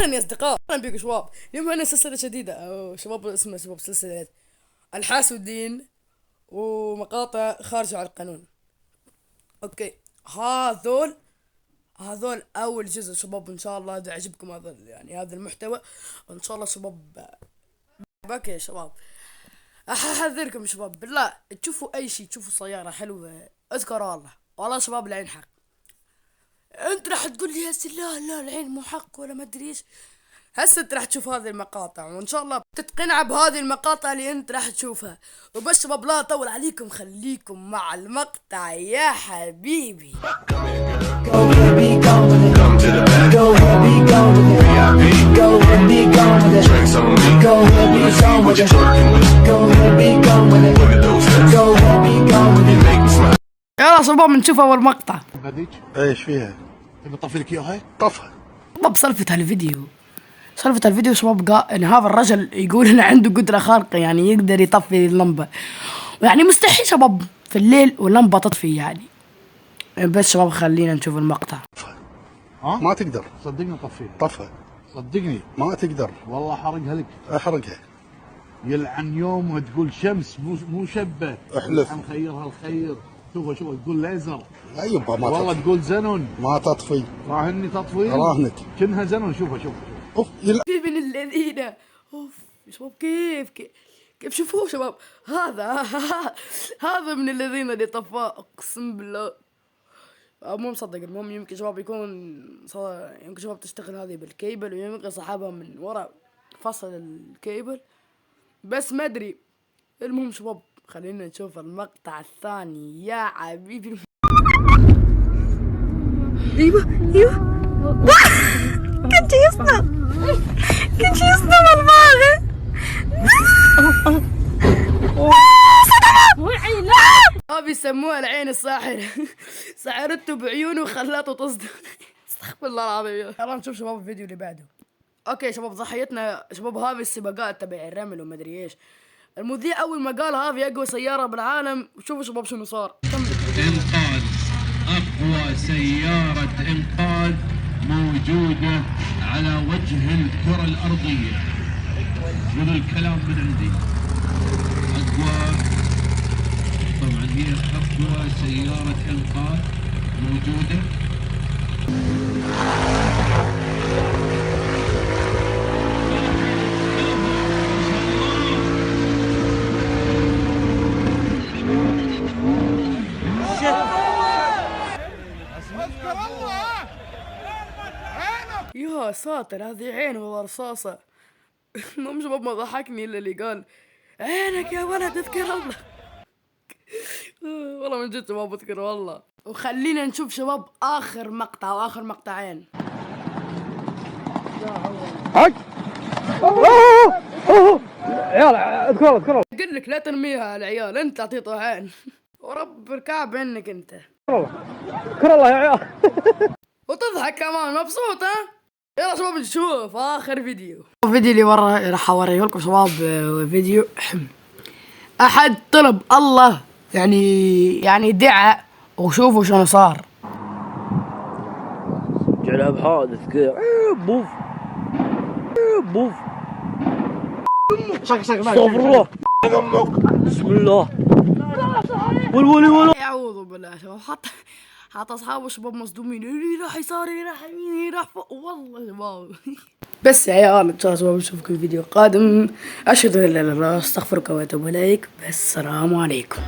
اهلا يا اصدقاء، اهلا بكم شباب. اليوم عندنا سلسله جديده أو شباب اسمها شباب سلسله الحاسودين ومقاطع خارجه عن القانون. اوكي، هذول هذول اول جزء شباب، ان شاء الله يعجبكم هذا هذا المحتوى ان شاء الله شباب. اوكي يا شباب، احذركم شباب بالله، تشوفوا اي شيء، تشوفوا سياره حلوه اذكروا الله، والله شباب العين حق. انت راح تقول لي هسه لا لا العين مو حق ولا ما ادري ايش. هسه انت راح تشوف هذه المقاطع وان شاء الله تتقنع بهذه المقاطع اللي انت راح تشوفها. وبس شباب لا اطول عليكم، خليكم مع المقطع يا حبيبي. Go with me, go with it. Come to the back. Go with me, go with it. VIP. Go with me, go with it. Drinks on me. Go with me, go with it. Go with me, go with it. Look at those hips. Go with me, go with it. Make me smile. يلا شباب نشوف اول مقطع. هذيك ايش فيها؟ تبي اطفي لك اياها؟ طفها. شباب سالفة الفيديو شباب، قال ان هذا الرجل يقول ان عنده قدرة خارقة، يعني يقدر يطفي اللمبة، يعني مستحيل شباب في الليل واللمبة تطفي يعني. بس شباب خلينا نشوف المقطع. ها؟ ما تقدر. صدقني اطفيها. طفها. صدقني ما تقدر. والله حرقها لك. احرقها. يلعن يوم تقول شمس مو شبه. احلف. نخيرها الخير. شوفها تقول ليزر. لا يبا ما والله تطفي. تقول زنون. ما تطفي. راهني تطفي. راهنك. كأنها زنون. شوفها. اوف كيف من الذين اوف شباب، كيف شوفوه شباب، هذا من الذين اللي طفاه، اقسم بالله. مو مصدق. المهم يمكن شباب يمكن شباب تشتغل هذه بالكيبل، ويمكن صاحبها من وراء فصل الكيبل، بس ما ادري. المهم شباب خلينا نشوف المقطع الثاني يا حبيبي. ايوه كنت يصنع الماغي. هذا بيسموها العين الساحرة. سحرته بعيونه وخلاته تصدق. استغفر الله العظيم. يلا نشوف شباب الفيديو اللي بعده. اوكي شباب، ضحيتنا شباب هذه السباقات تبع الرمل ومدري ايش. المذيع اول ما قال هذه اقوى سيارة بالعالم، شوفوا شباب شنو صار. انقاذ، اقوى سيارة انقاذ موجودة على وجه الكرة الارضية. خذوا الكلام من عندي. طبعا هي اقوى سيارة انقاذ موجودة. يا ساتر، هذه عين والله رصاصة. المهم شباب ما ضحكني الا اللي قال عينك يا ولد اذكر الله. والله من جد شباب اذكر والله. وخلينا نشوف شباب اخر مقطع واخر مقطعين. عيال اذكروا اقول لك لا ترميها على العيال، انت تعطيه عين. ورب الكعب انك انت. اذكر الله يا عيال. وتضحك كمان مبسوط. ها يلا شباب نشوف اخر فيديو. الفيديو اللي ورا راح اوريه لكم شباب. فيديو احد طلب الله يعني دعا، وشوفوا شنو صار. جعلها بحادث كذا. بوف استغفر الله. بسم الله. ولولي اعوذ بالله شباب. حتى اصحابه شباب مصدومين، اللي راح يسار، اللي راح يمين، اللي راح فوق، والله شباب. بس يا عيال ان شاء الله شباب نشوفكم في فيديو قادم. اشهد ان لا اله الا الله، استغفرك واتوب اليك. بس السلام عليكم.